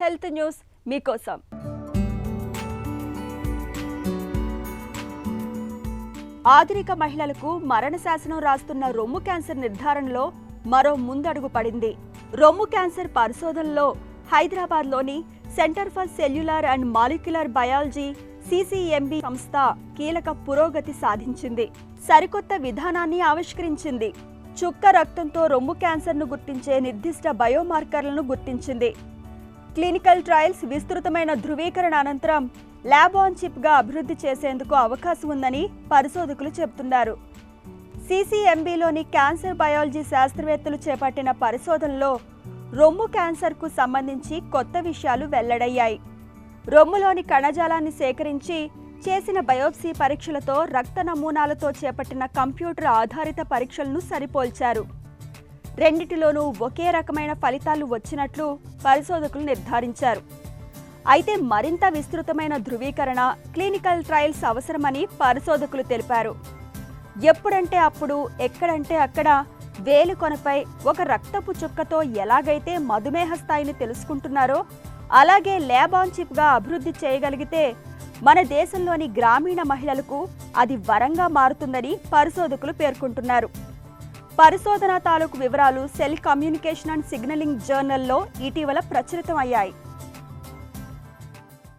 Health news మీకోసం. ఆధునిక మహిళలకు మరణ శాసనం రాస్తున్న రొమ్ము క్యాన్సర్ నిర్ధారణలో మరో ముందడుగు పడింది. రొమ్ము క్యాన్సర్ పరిశోధనలో హైదరాబాద్లోని centre for cellular and molecular biology CCMB సంస్థ కీలక పురోగతి సాధించింది. సరికొత్త విధానాన్ని ఆవిష్కరించింది. చుక్క రక్తంతో రొమ్ము క్యాన్సర్ను గుర్తించే నిర్దిష్ట బయోమార్కర్లను గుర్తించింది. క్లినికల్ ట్రయల్స్ విస్తృతమైన ధృవీకరణ అనంతరం ల్యాబ్ ఆన్ చిప్గా అభివృద్ధి చేసేందుకు అవకాశం ఉందని పరిశోధకులు చెబుతున్నారు. CCMBలోని క్యాన్సర్ బయాలజీ శాస్త్రవేత్తలు చేపట్టిన పరిశోధనలో రొమ్ము క్యాన్సర్కు సంబంధించి కొత్త విషయాలు వెల్లడయ్యాయి. రొమ్ములోని కణజాలాన్ని సేకరించి చేసిన బయోప్సీ పరీక్షలతో రక్త నమూనాలతో చేపట్టిన కంప్యూటర్ ఆధారిత పరీక్షలను సరిపోల్చారు. రెండిటిలోనూ ఒకే రకమైన ఫలితాలు వచ్చినట్లు పరిశోధకులు నిర్ధారించారు. అయితే మరింత విస్తృతమైన ధృవీకరణ, క్లినికల్ ట్రయల్స్ అవసరమని పరిశోధకులు తెలిపారు. ఎప్పుడంటే అప్పుడు, ఎక్కడంటే అక్కడ వేలుకొనపై ఒక రక్తపు చుక్కతో ఎలాగైతే మధుమేహ స్థాయిని తెలుసుకుంటున్నారో అలాగే ల్యాబ్ ఆన్ చిప్గా అభివృద్ధి చేయగలిగితే మన దేశంలోని గ్రామీణ మహిళలకు అది వరంగా మారుతుందని పరిశోధకులు పేర్కొంటున్నారు. పరిశోధన తాలూకు వివరాలు సెల్ కమ్యూనికేషన్ అండ్ సిగ్నలింగ్ జర్నల్లో ఇటీవల ప్రచురితం అయ్యాయి.